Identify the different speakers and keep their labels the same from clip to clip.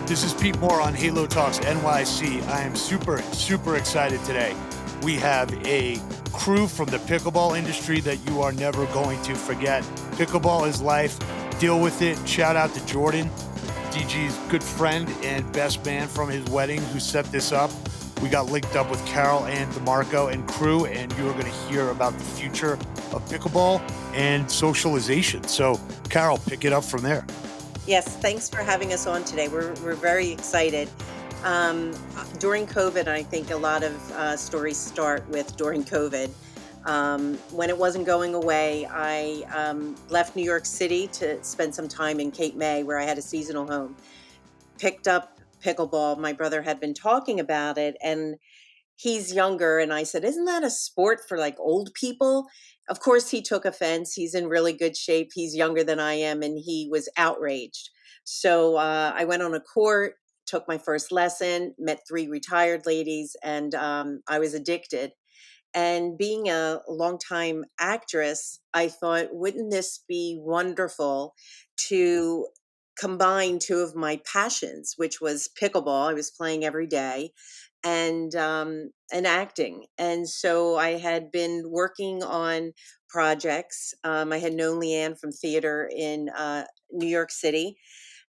Speaker 1: This is Pete Moore on Halo Talks NYC. I am super excited today. We have a crew from the pickleball industry that you are never going to forget. Pickleball is life. Deal with it. Shout out to Jordan, DG's good friend and best man from his wedding who set this up. We got linked up with Carol and Demarco and crew, and you are going to hear about the future of pickleball and socialization. So, Carol, pick it up from there.
Speaker 2: Yes, thanks for having us on today. We're very excited. During COVID, I think a lot of stories start with during COVID. When it wasn't going away, I left New York City to spend some time in Cape May, where I had a seasonal home. Picked up pickleball. My brother had been talking about it, and he's younger. And I said, "Isn't that a sport for like old people?" Of course, he took offense. He's in really good shape. He's younger than I am, and he was outraged. So I went on a court, took my first lesson, met 3 retired ladies, and I was addicted. And being a longtime actress, I thought, wouldn't this be wonderful to combine 2 of my passions, which was pickleball. I was playing every day, and acting. And so I had been working on projects. I had known Leigh Anne from theater in New York City.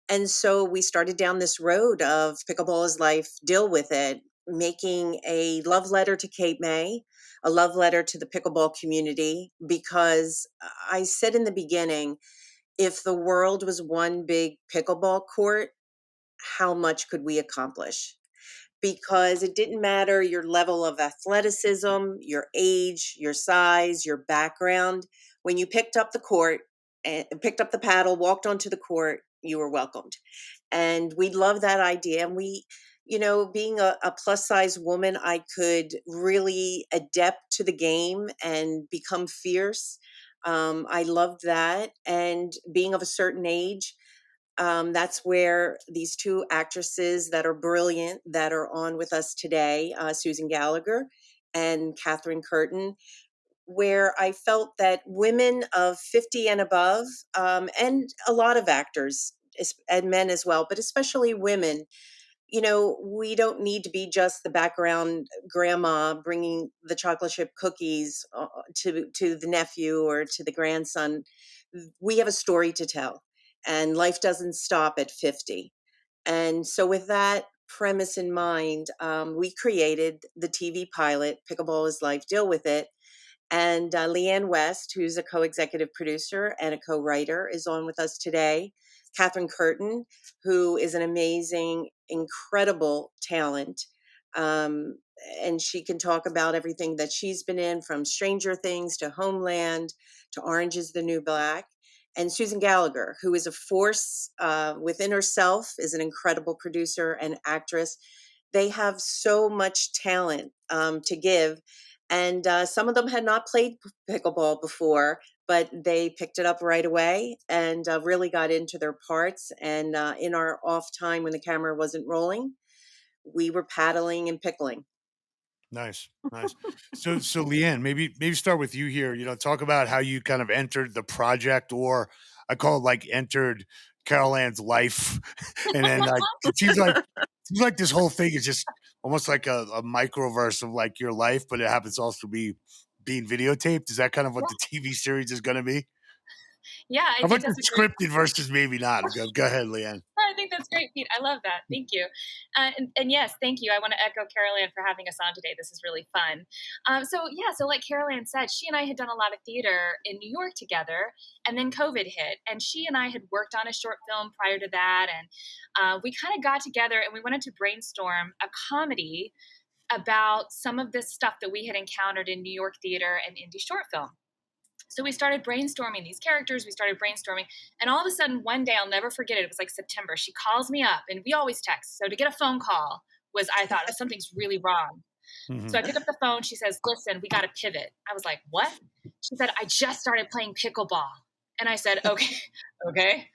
Speaker 2: And so we started down this road of pickleball is life, deal with it, making a love letter to Cape May, a love letter to the pickleball community, because I said in the beginning, if the world was one big pickleball court, how much could we accomplish? Because it didn't matter your level of athleticism, your age, your size, your background. When you picked up the court and picked up the paddle, walked onto the court, you were welcomed. And we love that idea. And being a plus size woman, I could really adapt to the game and become fierce. I loved that. And being of a certain age, that's where these 2 actresses that are brilliant, that are on with us today, Susan Gallagher and Curtin, where I felt that women of 50 and above, and a lot of actors and men as well, but especially women, we don't need to be just the background grandma bringing the chocolate chip cookies to the nephew or to the grandson. We have a story to tell, and life doesn't stop at 50. And so, with that premise in mind, we created the TV pilot, Pickleball is Life, Deal With It. And Leanne West, who's a co-executive producer and a co-writer, is on with us today. Curtin, who is an amazing, incredible talent. Um, and she can talk about everything that she's been in, from Stranger Things to Homeland to Orange is the New Black. And Susan Gallagher, who is a force within herself, is an incredible producer and actress. They have so much talent to give. And some of them had not played pickleball before, but they picked it up right away and really got into their parts. And in our off time when the camera wasn't rolling, we were paddling and pickling.
Speaker 1: Nice. So Leigh Anne, maybe start with you here. Talk about how you kind of entered the project, or I call it like entered Carol Ann's life, and then like it seems like this whole thing is just almost like a microverse of like your life, but it happens also to be being videotaped. Is that kind of what the TV series is going to be?
Speaker 3: Yeah, I
Speaker 1: How
Speaker 3: think
Speaker 1: much
Speaker 3: that's
Speaker 1: is
Speaker 3: a great.
Speaker 1: scripted versus maybe not? Go ahead, Leigh Anne.
Speaker 3: I think that's great, Pete. I love that. Thank you. And yes, thank you. I want to echo Carol Ann for having us on today. This is really fun. So like Carol Ann said, she and I had done a lot of theater in New York together, and then COVID hit. And she and I had worked on a short film prior to that. And we kind of got together and we wanted to brainstorm a comedy about some of this stuff that we had encountered in New York theater and indie short film. So we started brainstorming these characters. We started brainstorming. And all of a sudden, one day, I'll never forget it. It was like September. She calls me up, and we always text. So to get a phone call I thought, something's really wrong.
Speaker 1: Mm-hmm.
Speaker 3: So I pick up the phone. She says, "Listen, we got to pivot." I was like, "What?" She said, "I just started playing pickleball." And I said, okay.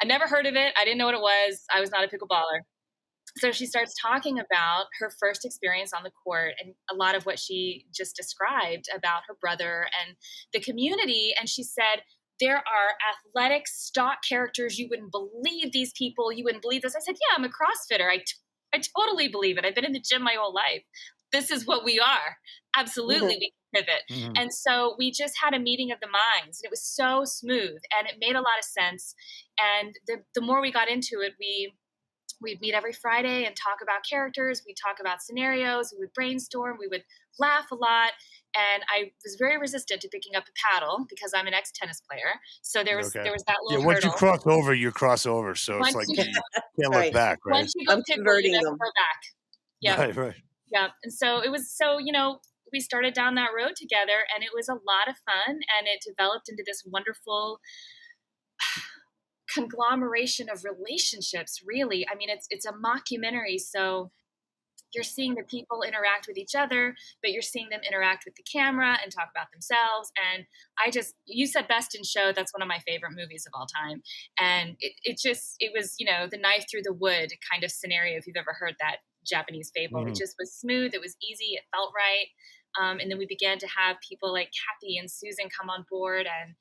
Speaker 3: I never heard of it. I didn't know what it was. I was not a pickleballer. So she starts talking about her first experience on the court and a lot of what she just described about her brother and the community. And she said, there are athletic stock characters. You wouldn't believe these people. You wouldn't believe this. I said, yeah, I'm a CrossFitter. I totally believe it. I've been in the gym my whole life. This is what we are. Absolutely, we can pivot.
Speaker 1: Mhm.
Speaker 3: And so we just had a meeting of the minds. And it was so smooth and it made a lot of sense. And the more we got into it, we'd meet every Friday and talk about characters. We'd talk about scenarios. We would brainstorm. We would laugh a lot. And I was very resistant to picking up a paddle because I'm an ex tennis player. So
Speaker 1: Okay.
Speaker 3: there was that
Speaker 1: Yeah,
Speaker 3: little
Speaker 1: once you
Speaker 3: hurdle.
Speaker 1: cross over, you cross over. So it's
Speaker 3: Once
Speaker 1: like
Speaker 3: you
Speaker 1: you can't look
Speaker 2: Right.
Speaker 1: back, right?
Speaker 3: once you go
Speaker 2: I'm
Speaker 3: pickle, you
Speaker 2: converting
Speaker 3: never
Speaker 2: them.
Speaker 3: go back. Yep.
Speaker 1: Right, right.
Speaker 3: Yeah. And so it was we started down that road together and it was a lot of fun and it developed into this wonderful conglomeration of relationships, really. I mean, it's a mockumentary, so you're seeing the people interact with each other, but you're seeing them interact with the camera and talk about themselves. And you said best in show, that's one of my favorite movies of all time. And it was, the knife through the wood kind of scenario, if you've ever heard that Japanese fable. It
Speaker 1: Mhm.
Speaker 3: just was smooth, it was easy, it felt right. And then we began to have people like Kathy and Susan come on board, and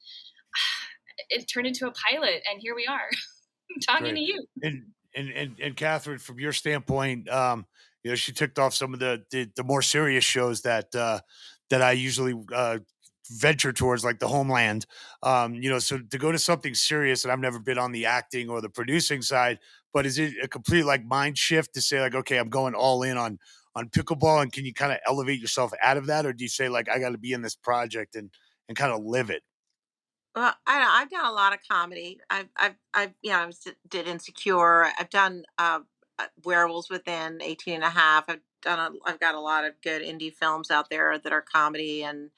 Speaker 3: it turned into a pilot. And here we are talking
Speaker 1: Great.
Speaker 3: to you.
Speaker 1: And Catherine, from your standpoint, she ticked off some of the more serious shows that I usually venture towards, like the Homeland. So to go to something serious, and I've never been on the acting or the producing side, but is it a complete like mind shift to say like, okay, I'm going all in on pickleball, and can you kind of elevate yourself out of that, or do you say like I got to be in this project and kind of live it?
Speaker 4: Well, I've done a lot of comedy. Did Insecure. I've done Werewolves Within 18 and a half. I've got a lot of good indie films out there that are comedy. And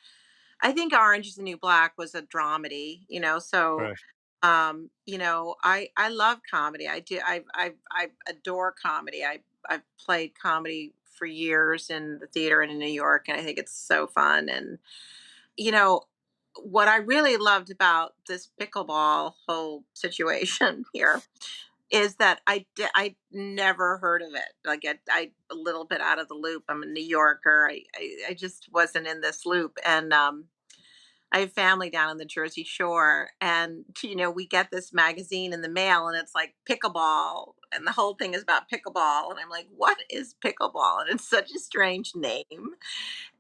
Speaker 4: I think Orange is the New Black was a dramedy, so,
Speaker 1: Right.
Speaker 4: I love comedy. I do. I adore comedy. I've played comedy for years in the theater and in New York. And I think it's so fun. And, you know, what I really loved about this pickleball whole situation here is that I never heard of it. Like I a little bit out of the loop. I'm a New Yorker. I just wasn't in this loop. And I have family down on the Jersey Shore, and we get this magazine in the mail, and it's like pickleball, and the whole thing is about pickleball, and I'm like, what is pickleball? And it's such a strange name,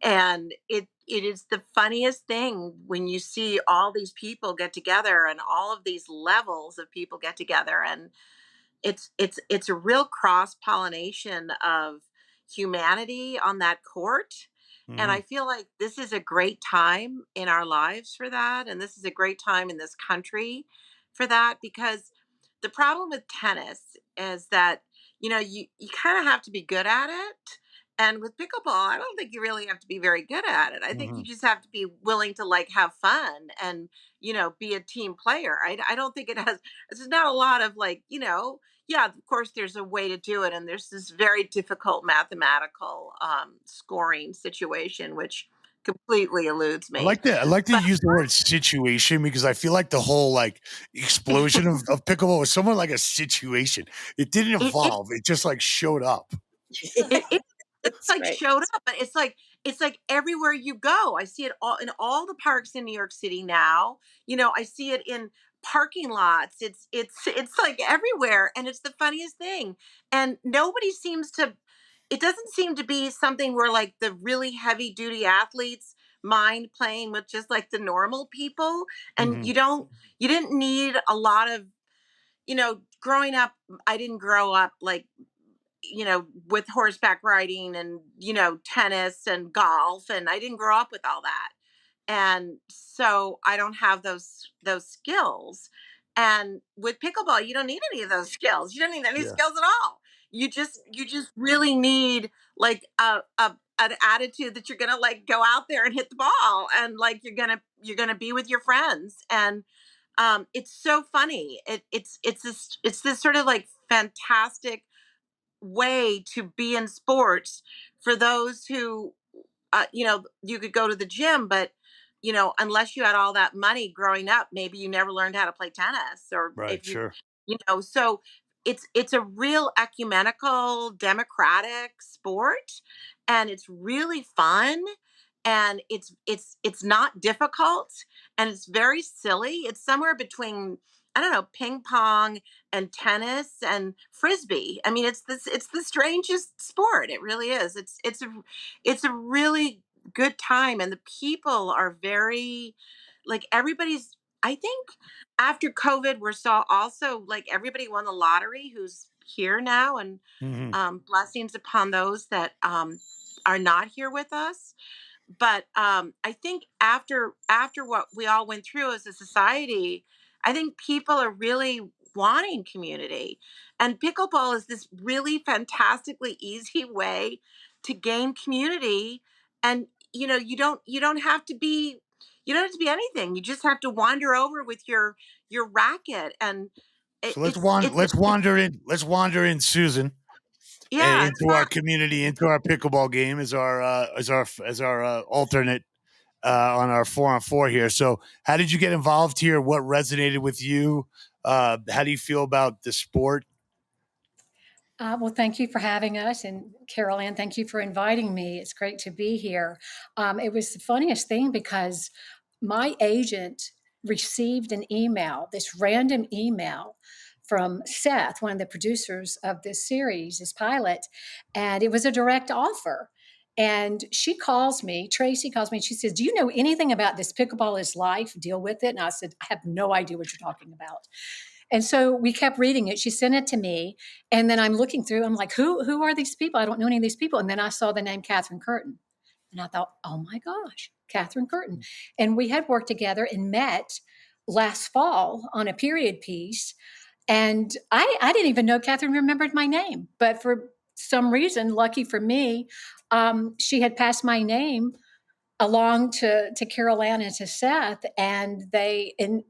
Speaker 4: and it is the funniest thing when you see all these people get together and all of these levels of people get together, and it's a real cross pollination of humanity on that court. And I
Speaker 1: Mhm.
Speaker 4: feel like this is a great time in our lives for that, and this is a great time in this country for that, because the problem with tennis is that you kind of have to be good at it. And with pickleball, I don't think you really have to be very good at it. I think you
Speaker 1: Mhm.
Speaker 4: just have to be willing to like have fun and be a team player. I don't think it has. There's not a lot of like yeah, of course there's a way to do it, and there's this very difficult mathematical scoring situation which completely eludes me.
Speaker 1: I like to
Speaker 4: But
Speaker 1: use the word situation because I feel like the whole like explosion of pickleball was somewhat like a situation. It didn't
Speaker 4: it
Speaker 1: evolve. It just like showed up.
Speaker 4: it it's
Speaker 2: That's
Speaker 4: like
Speaker 2: right.
Speaker 4: showed up, but it's like everywhere you go. I see it all in all the parks in New York City now. I see it in parking lots. It's like everywhere, and it's the funniest thing. And nobody seems to. It doesn't seem to be something where like the really heavy duty athletes mind playing with just like the normal people. And
Speaker 1: Mhm.
Speaker 4: you didn't need a lot of growing up. I didn't grow up like with horseback riding and, tennis and golf. And I didn't grow up with all that. And so I don't have those skills. And with pickleball, you don't need any of those skills. You don't need any
Speaker 1: Yeah.
Speaker 4: skills at all. You just really need like a an attitude that you're gonna like go out there and hit the ball, and like you're gonna be with your friends. And it's so funny. It's this sort of like fantastic way to be in sports for those who you could go to the gym, but unless you had all that money growing up, maybe you never learned how to play tennis, or
Speaker 1: Right.
Speaker 4: if you
Speaker 1: Sure.
Speaker 4: so it's a real ecumenical democratic sport, and it's really fun. and it's not difficult, and it's very silly. It's somewhere between, I don't know, ping pong and tennis and frisbee. I mean, it's the strangest sport. It really is. It's a really good time, and the people are very, like, everybody's, I think after COVID we're saw also, like, everybody won the lottery who's here now, and
Speaker 1: Hmm.
Speaker 4: blessings upon those that are not here with us. But I think after what we all went through as a society, I think people are really wanting community, and pickleball is this really fantastically easy way to gain community. And you don't have to be, anything. You just have to wander over with your racket, and
Speaker 1: So
Speaker 4: it's
Speaker 1: let's wander in, Susan,
Speaker 4: yeah, it's
Speaker 1: into our
Speaker 4: fun.
Speaker 1: community, into our pickleball game as our alternate on our 4-on-4 here. So, how did you get involved here? What resonated with you? How do you feel about the sport?
Speaker 5: Well, thank you for having us. And Carol Ann, thank you for inviting me. It's great to be here. It was the funniest thing because my agent received an email, this random email from Seth, one of the producers of this series, this pilot, and it was a direct offer. And she calls me, Tracy calls me, and she says, "Do you know anything about this Pickleball is Life? Deal with it." And I said, "I have no idea what you're talking about." And so we kept reading it. She sent it to me. And then I'm looking through, I'm like, who are these people? I don't know any of these people. And then I saw the name Catherine Curtin. And I thought, oh my gosh, Catherine Curtin. And we had worked together and met last fall on a period piece. And I didn't even know Catherine remembered my name. But for some reason, lucky for me, she had passed my name along to Carol Ann and to Seth, and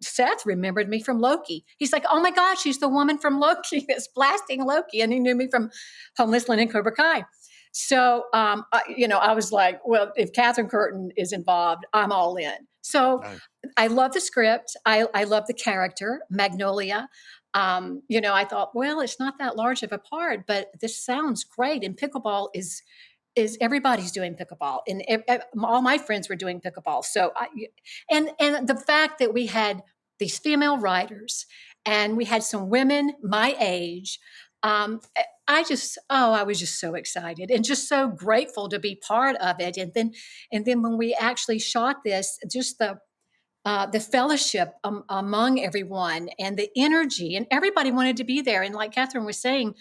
Speaker 5: Seth remembered me from Loki. He's like, "Oh my gosh, she's the woman from Loki that's blasting Loki," and he knew me from Homeless Lynn and Cobra Kai. So, I was like, "Well, if Catherine Curtin is involved, I'm all in." So,
Speaker 1: Nice.
Speaker 5: I love the script. I love the character Magnolia. I thought, well, it's not that large of a part, but this sounds great. And pickleball is everybody's doing pickleball, and all my friends were doing pickleball. So and the fact that we had these female writers and we had some women my age, I was just so excited and just so grateful to be part of it. And then when we actually shot this, just the fellowship among everyone and the energy, and everybody wanted to be there. And like Catherine was saying,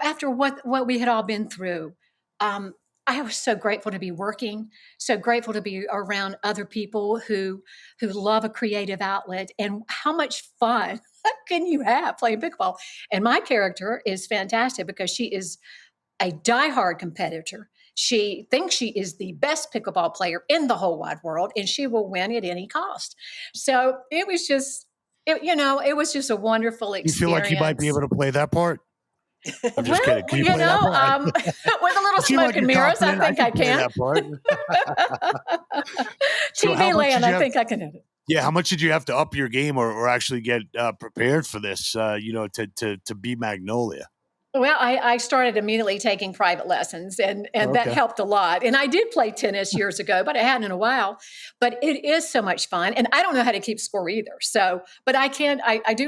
Speaker 5: after what we had all been through, um, I was so grateful to be working, so grateful to be around other people who love a creative outlet, and how much fun can you have playing pickleball? And my character is fantastic because she is a diehard competitor. She thinks she is the best pickleball player in the whole wide world, and she will win at any cost. So it was just a wonderful
Speaker 1: You feel like you might be
Speaker 5: experience.
Speaker 1: able to play that part? I'm just
Speaker 5: Well,
Speaker 1: kidding. Can you play that part?
Speaker 5: with a little
Speaker 1: You seem like
Speaker 5: smoke and
Speaker 1: you're
Speaker 5: mirrors, I
Speaker 1: confident. I
Speaker 5: think I
Speaker 1: can play
Speaker 5: can.
Speaker 1: that part. So, how
Speaker 5: TV
Speaker 1: much did
Speaker 5: land,
Speaker 1: you
Speaker 5: I
Speaker 1: have?
Speaker 5: think I can hit it.
Speaker 1: Yeah, how much did you have to up your game or actually get prepared for this? To be Magnolia.
Speaker 5: Well, I started immediately taking private lessons, and that
Speaker 1: Okay,
Speaker 5: helped a lot. And I did play tennis years ago, but I hadn't in a while. But it is so much fun, and I don't know how to keep score either. So, but I do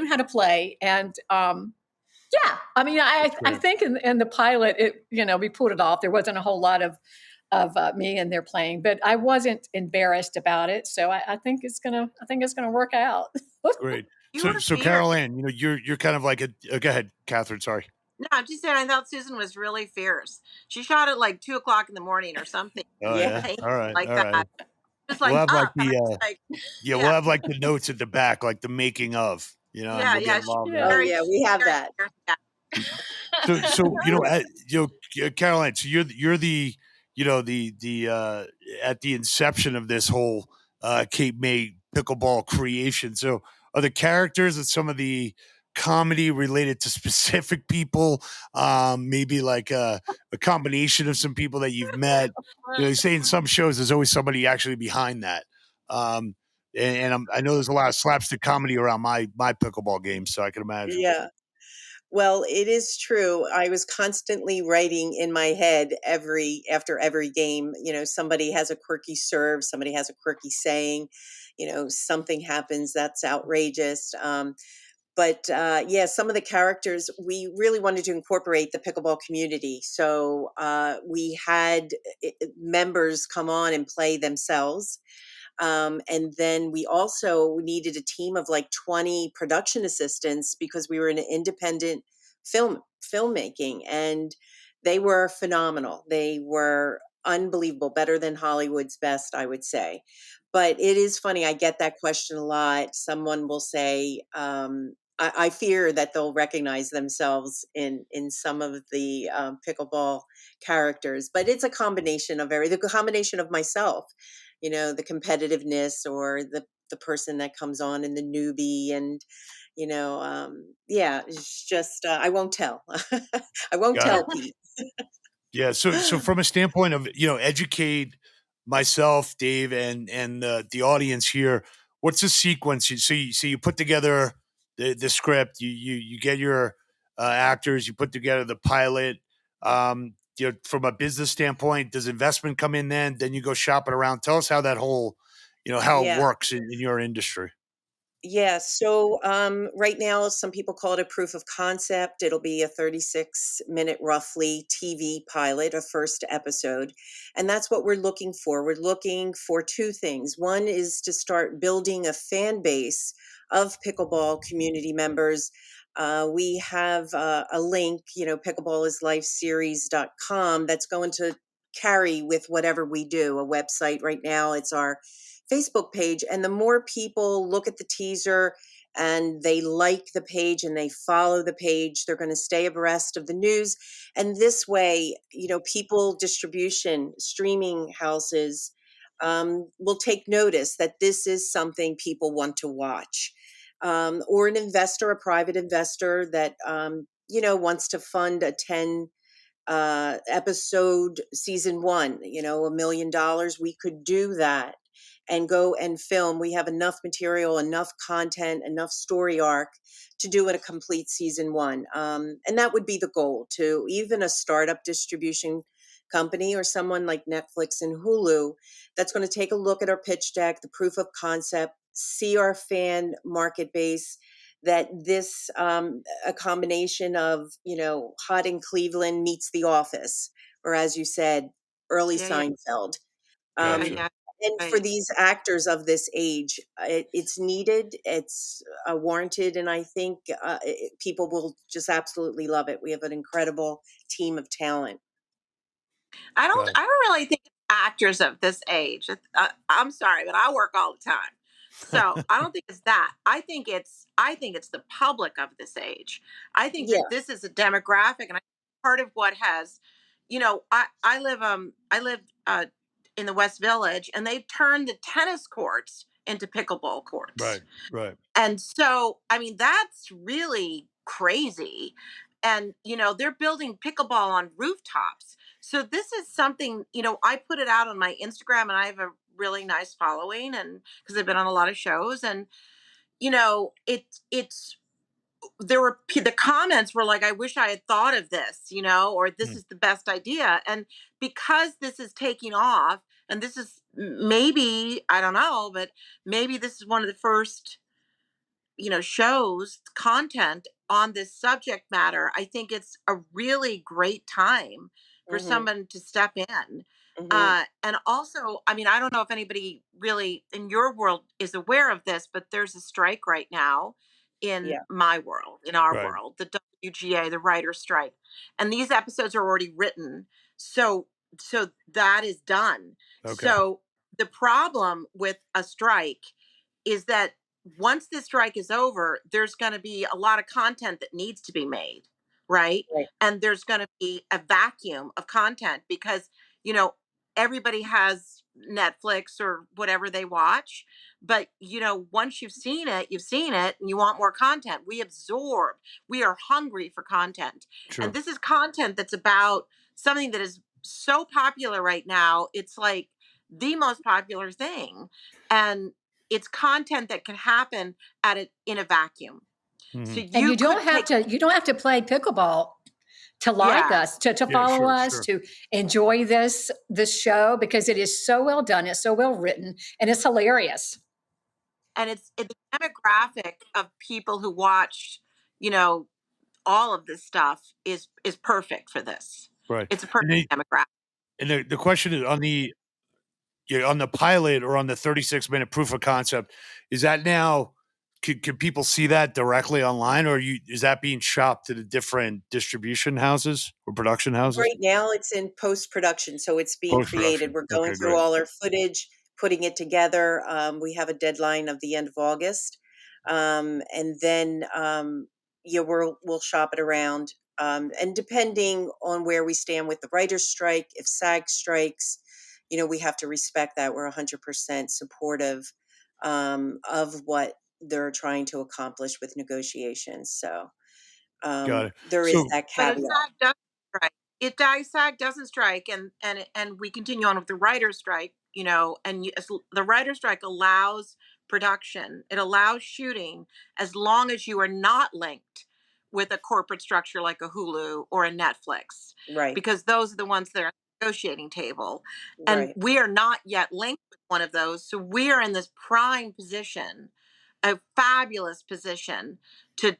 Speaker 5: know how to play, and yeah, I mean, I
Speaker 1: that's
Speaker 5: I
Speaker 1: great.
Speaker 5: think in the pilot, we pulled it off. There wasn't a whole lot of me in there playing, but I wasn't embarrassed about it. So I think it's gonna work out.
Speaker 1: Great.
Speaker 4: You
Speaker 1: So,
Speaker 4: were
Speaker 1: so
Speaker 4: fierce.
Speaker 1: Carol Ann, you're kind of like a. Go ahead, Catherine. Sorry.
Speaker 4: No, I'm just saying, I thought Susan was really fierce. She shot at like 2 o'clock in the morning or something
Speaker 1: Oh
Speaker 2: Yeah.
Speaker 1: yeah.
Speaker 4: like
Speaker 1: All right.
Speaker 4: like
Speaker 1: All right.
Speaker 4: that. Just
Speaker 1: We'll
Speaker 4: like
Speaker 1: have like
Speaker 4: up, and I
Speaker 1: the
Speaker 4: was like,
Speaker 1: yeah, we'll
Speaker 4: yeah,
Speaker 1: have like the notes at the back, like the making of, and
Speaker 4: yeah,
Speaker 1: we'll get
Speaker 4: yeah. She's
Speaker 1: involved in
Speaker 5: Yeah.
Speaker 1: that.
Speaker 2: Oh
Speaker 4: very,
Speaker 2: yeah, we have
Speaker 4: very
Speaker 2: that.
Speaker 4: fierce. Yeah.
Speaker 1: So Caroline. So you're the at the inception of this whole Cape May pickleball creation. So are the characters and some of the comedy related to specific people? Maybe like a combination of some people that you've met. You say in some shows there's always somebody actually behind that. Um, and I know there's a lot of slapstick comedy around my pickleball game, so I can imagine.
Speaker 2: Yeah. Well, it is true. I was constantly writing in my head after every game. Somebody has a quirky serve, somebody has a quirky saying. Something happens that's outrageous. But yeah, some of the characters we really wanted to incorporate the pickleball community. So we had members come on and play themselves. And then we also needed a team of like 20 production assistants because we were in an independent filmmaking, and they were phenomenal. They were unbelievable, better than Hollywood's best, I would say. But it is funny. I get that question a lot. Someone will say, I fear that they'll recognize themselves in some of the pickleball characters, but it's a combination of the combination of myself, the competitiveness, or the person that comes on and the newbie, and yeah, it's just I won't tell. I won't
Speaker 1: Got it.
Speaker 2: tell Pete.
Speaker 1: Yeah. So from a standpoint of, educate myself, Dave, and the audience here, what's the sequence? So you put together the script, you get your actors, you put together the pilot. From a business standpoint, does investment come in then? Then you go shop it around. Tell us how that whole, how it
Speaker 2: Yeah.
Speaker 1: works in your industry.
Speaker 2: Yeah, so right now, some people call it a proof of concept. It'll be a 36-minute, roughly, TV pilot, a first episode. And that's what we're looking for. We're looking for two things. One is to start building a fan base of pickleball community members. We have a link, pickleballislifeseries.com, that's going to carry with whatever we do, a website. Right now, it's our Facebook page. And the more people look at the teaser and they like the page and they follow the page, they're going to stay abreast of the news. And this way, people, distribution, streaming houses will take notice that this is something people want to watch. Or an investor, a private investor that, wants to fund a 10 episode season one, $1 million, we could do that and go and film. We have enough material, enough content, enough story arc to do it a complete season one. And that would be the goal, to even a startup distribution company or someone like Netflix and Hulu that's going to take a look at our pitch deck, the proof of concept, see our fan market base, that this a combination of Hot in Cleveland meets The Office, or as you said, early
Speaker 4: Yeah, yeah,
Speaker 2: Seinfeld.
Speaker 4: yeah,
Speaker 2: um,
Speaker 1: Gotcha.
Speaker 4: yeah.
Speaker 2: and for
Speaker 4: Right.
Speaker 2: these actors of this age, it's needed, it's warranted, and I think people will just absolutely love it. We have an incredible team of talent.
Speaker 1: Got it.
Speaker 4: I don't really think it's actors of this age. I'm sorry, but I work all the time. So I don't think it's that. I think it's the public of this age. I think
Speaker 2: Yeah,
Speaker 4: that this is a demographic, and part of what has, I live in the West Village, and they've turned the tennis courts into pickleball courts.
Speaker 1: Right. Right.
Speaker 4: And so, I mean, that's really crazy. And, they're building pickleball on rooftops. So this is something, I put it out on my Instagram, and I have a really nice following, and because I've been on a lot of shows, and, it's the comments were like, I wish I had thought of this, or this
Speaker 1: Hmm.
Speaker 4: is the best idea. And because this is taking off, and this is maybe, I don't know, but maybe this is one of the first shows content on this subject matter. I think it's a really great time for
Speaker 2: hmm
Speaker 4: someone to step in.
Speaker 2: hmm
Speaker 4: And also, I mean, I don't know if anybody really in your world is aware of this, but there's a strike right now in
Speaker 2: yeah,
Speaker 4: my world, in our
Speaker 1: Right.
Speaker 4: world, the WGA, the writer's strike. And these episodes are already written. So that is done.
Speaker 1: Okay.
Speaker 4: So the problem with a strike is that once the strike is over, there's going to be a lot of content that needs to be made, right?
Speaker 2: right,
Speaker 4: And there's going to be a vacuum of content because, you know, everybody has Netflix or whatever they watch. But, once you've seen it, and you want more content. We absorb, we are hungry for content. And
Speaker 1: True.
Speaker 4: this is content that's about something that is so popular right now. It's like the most popular thing. And it's content that can happen in a vacuum. So
Speaker 1: Mhm.
Speaker 5: And
Speaker 4: you could take,
Speaker 5: you don't have to play pickleball to like
Speaker 4: yeah,
Speaker 5: us, to
Speaker 1: Yeah,
Speaker 5: follow
Speaker 1: sure,
Speaker 5: us,
Speaker 1: sure.
Speaker 5: to enjoy this show because it is so well done, it's so well written, and it's hilarious.
Speaker 4: and it's the demographic of people who watched, you know, all of this stuff is perfect for this.
Speaker 1: Right.
Speaker 4: It's a
Speaker 1: And
Speaker 4: perfect
Speaker 1: they
Speaker 4: demographic.
Speaker 1: and the question is on the yeah, on the pilot or on the 36-minute proof of concept, is that now can people see that directly online, or is that being shopped to the different distribution houses or production houses?
Speaker 2: Right now, it's in post-production, so it's being created.
Speaker 1: Post-production.
Speaker 2: We're going
Speaker 1: Okay,
Speaker 2: through
Speaker 1: great.
Speaker 2: all our footage, putting it together. We have a deadline of the end of August, and then yeah, we'll shop it around. And depending on where we stand with the writer's strike, if SAG strikes, we have to respect that. We're 100% supportive of what they're trying to accomplish with negotiations. So
Speaker 1: Got it.
Speaker 2: there is
Speaker 1: So
Speaker 2: that
Speaker 4: But if
Speaker 2: caveat.
Speaker 4: SAG doesn't strike, it dies. SAG doesn't strike, and we continue on with the writer's strike. The writer's strike allows production. It allows shooting as long as you are not linked with a corporate structure like a Hulu or a Netflix,
Speaker 2: Right,
Speaker 4: because those are the ones that are at the negotiating table, and
Speaker 2: right.
Speaker 4: we are not yet linked with one of those. So we are in this prime position, a fabulous position to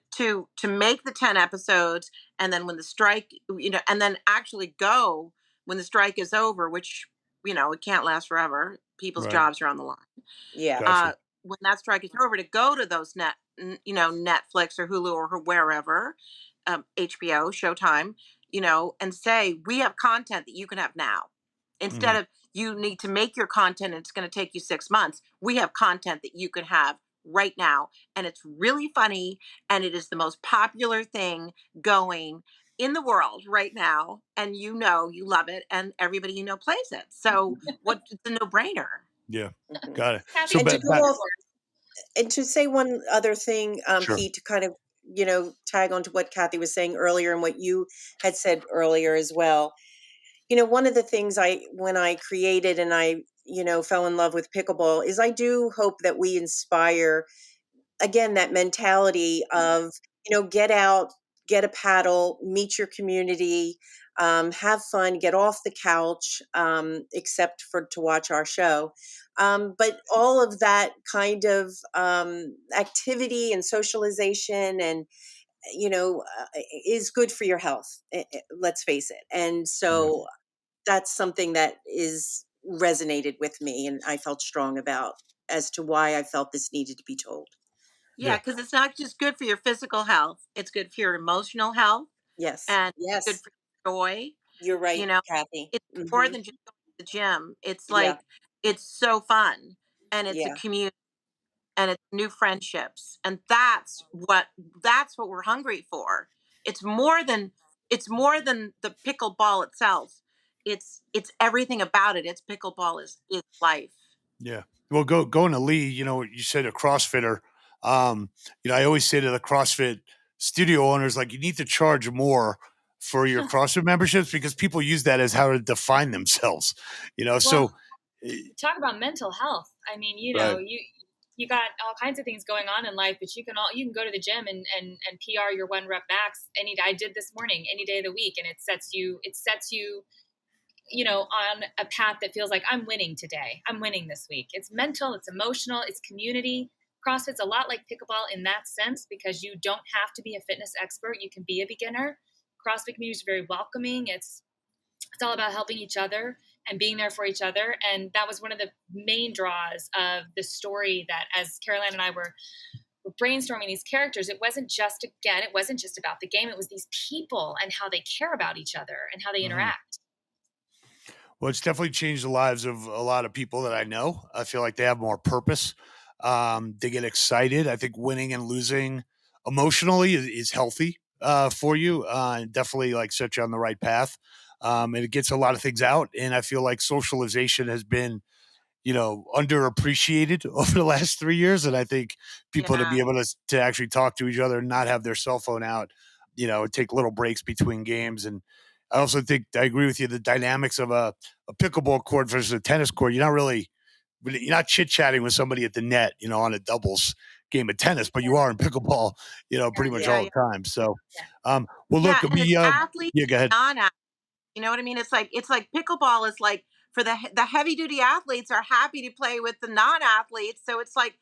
Speaker 4: make the 10 episodes, and then when the strike, and then actually go when the strike is over, which it can't last forever, people's
Speaker 1: right,
Speaker 4: jobs are on the line.
Speaker 2: Yeah.
Speaker 1: gotcha.
Speaker 4: When that strike is over, to go to those Netflix or Hulu or wherever, HBO, Showtime, and say, we have content that you can have now, instead
Speaker 1: Mhm.
Speaker 4: of you need to make your content and it's going to take you 6 months. We have content that you can have right now, and it's really funny, and it is the most popular thing going in the world right now, and you love it, and everybody plays it. So what, it's a no-brainer.
Speaker 1: Yeah,
Speaker 2: Mhm.
Speaker 1: got it.
Speaker 3: Kathy,
Speaker 1: So
Speaker 2: And
Speaker 3: what's
Speaker 2: to
Speaker 1: back
Speaker 2: go
Speaker 3: your
Speaker 1: back
Speaker 2: off
Speaker 3: report?
Speaker 2: and to say one other thing,
Speaker 1: sure.
Speaker 2: Pete, to kind of, tag on to what Kathy was saying earlier and what you had said earlier as well. One of the things when I created and I, fell in love with pickleball is I do hope that we inspire again that mentality of get out, get a paddle, meet your community, have fun, get off the couch, except for to watch our show, but all of that kind of activity and socialization and is good for your health, let's face it. And
Speaker 1: Yeah,
Speaker 2: so that's something that is resonated with me and I felt strong about as to why I felt this needed to be told.
Speaker 4: Yeah,
Speaker 1: yeah.
Speaker 4: because it's not just good for your physical health, it's good for your emotional health,
Speaker 2: Yes.
Speaker 4: and good
Speaker 2: Yes.
Speaker 4: for your joy.
Speaker 2: You're right,
Speaker 4: You know,
Speaker 2: Kathy.
Speaker 4: it's more
Speaker 2: Mhm.
Speaker 4: than just going to the gym. It's
Speaker 2: Yeah.
Speaker 4: like, it's so fun, and it's a
Speaker 2: Yeah.
Speaker 4: community, and it's new friendships, and that's what we're hungry for. It's more than the pickleball itself. It's everything about it. It's pickleball is life.
Speaker 1: Yeah. Well, going to Lee, you said a CrossFitter. Um, I always say to the CrossFit studio owners, like, you need to charge more for your CrossFit memberships because people use that as how to define themselves. So
Speaker 3: Well, talk about mental health. I mean,
Speaker 1: right,
Speaker 3: you got all kinds of things going on in life, but you can go to the gym and PR your one rep max I did this morning, any day of the week, and it sets you on a path that feels like I'm winning today. I'm winning this week. It's mental, it's emotional, it's community. CrossFit's a lot like pickleball in that sense because you don't have to be a fitness expert. You can be a beginner. CrossFit community is very welcoming. It's all about helping each other and being there for each other. And that was one of the main draws of the story that as Caroline and I were brainstorming these characters, it wasn't just about the game. It was these people and how they care about each other and how they
Speaker 1: mhm.
Speaker 3: interact.
Speaker 1: Well, it's definitely changed the lives of a lot of people that I know. I feel like they have more purpose. They get excited. I think winning and losing emotionally is healthy for you. And definitely like set you on the right path. And it gets a lot of things out. And I feel like socialization has been underappreciated over the last 3 years. And I think people to
Speaker 4: Yeah.
Speaker 1: be able to actually talk to each other and not have their cell phone out, take little breaks between games. And I also think I agree with you. The dynamics of a pickleball court versus a tennis court, you're not chit chatting with somebody at the net, on a doubles game of tennis, but you are in pickleball, pretty much
Speaker 4: Yeah,
Speaker 1: all
Speaker 4: yeah,
Speaker 1: the time. So,
Speaker 3: Yeah.
Speaker 1: well, look,
Speaker 4: yeah. And it's athletes,
Speaker 1: yeah, go ahead.
Speaker 4: non-athletes. You know what I mean? It's like pickleball is like for the heavy duty athletes are happy to play with the non-athletes. So it's like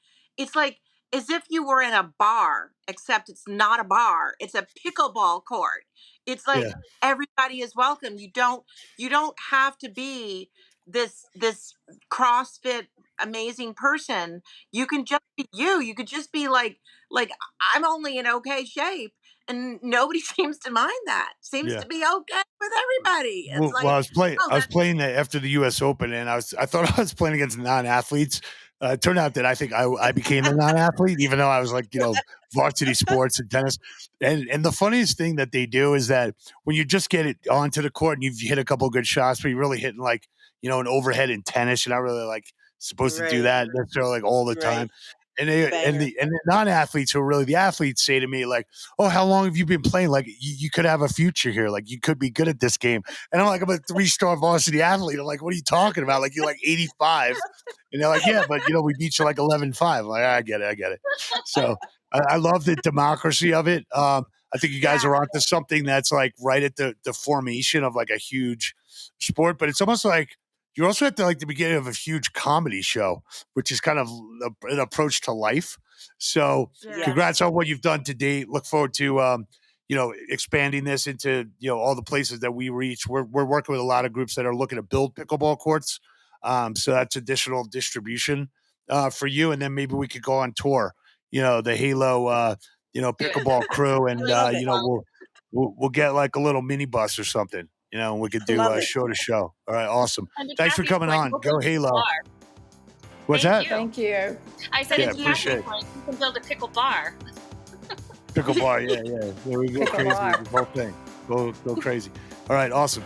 Speaker 4: as if you were in a bar, except it's not a bar. It's a pickleball court. It's like
Speaker 1: Yeah,
Speaker 4: everybody is welcome. You don't have to be this CrossFit amazing person. You can just be you. You could just be like I'm only in okay shape, and nobody seems to mind that. Seems
Speaker 1: yeah.
Speaker 4: to be okay with everybody. It's
Speaker 1: Well,
Speaker 4: like, oh,
Speaker 1: I was
Speaker 4: that's
Speaker 1: playing that after the U.S. Open, and I thought I was playing against non-athletes. It turned out that I think I became the non-athlete, even though I was like, varsity sports and tennis. And the funniest thing that they do is that when you just get it onto the court and you've hit a couple of good shots, but you're really hitting like, an overhead in tennis. You're not really like supposed to do
Speaker 2: Right,
Speaker 1: that necessarily like all the
Speaker 2: right.
Speaker 1: time. And they
Speaker 2: Banger.
Speaker 1: and the non-athletes who are really the athletes say to me like, "Oh, how long have you been playing? Like, you could have a future here. Like, you could be good at this game." And I'm like, "I'm a 3-star varsity athlete." I'm like, "What are you talking about? Like, you're like 85." And they're like, "Yeah, but we beat you like 11-5." I'm like, I get it, I get it. So I love the democracy of it. I think you guys
Speaker 4: yeah,
Speaker 1: are onto something that's like right at the formation of like a huge sport, but it's almost like you're also at the beginning of a huge comedy show, which is kind of an approach to life. So
Speaker 4: yeah,
Speaker 1: congrats
Speaker 2: Yes.
Speaker 1: on what you've done to date. Look forward to expanding this into all the places that we reach. We're working with a lot of groups that are looking to build pickleball courts. So that's additional distribution for you, and then maybe we could go on tour. The Halo,
Speaker 3: Do it.
Speaker 1: pickleball crew,
Speaker 2: I
Speaker 1: and
Speaker 2: love it.
Speaker 1: we'll get like a little mini bus or something. And we could do
Speaker 2: Love it.
Speaker 1: show to show. All right, awesome.
Speaker 3: And to
Speaker 1: Thanks for
Speaker 3: Kathy's
Speaker 1: coming
Speaker 3: point,
Speaker 1: on.
Speaker 3: we'll
Speaker 1: Go
Speaker 3: build a pickle
Speaker 1: Halo.
Speaker 3: bar.
Speaker 1: What's
Speaker 3: Thank
Speaker 1: that?
Speaker 3: you.
Speaker 5: Thank you.
Speaker 3: I said,
Speaker 1: Yeah,
Speaker 3: and to Kathy's
Speaker 1: appreciate it.
Speaker 3: point, you can build a pickle bar.
Speaker 1: Pickle bar. Yeah, yeah. There we go
Speaker 5: Pick a
Speaker 1: crazy
Speaker 5: bar.
Speaker 1: with the whole thing. Go crazy. All right, awesome.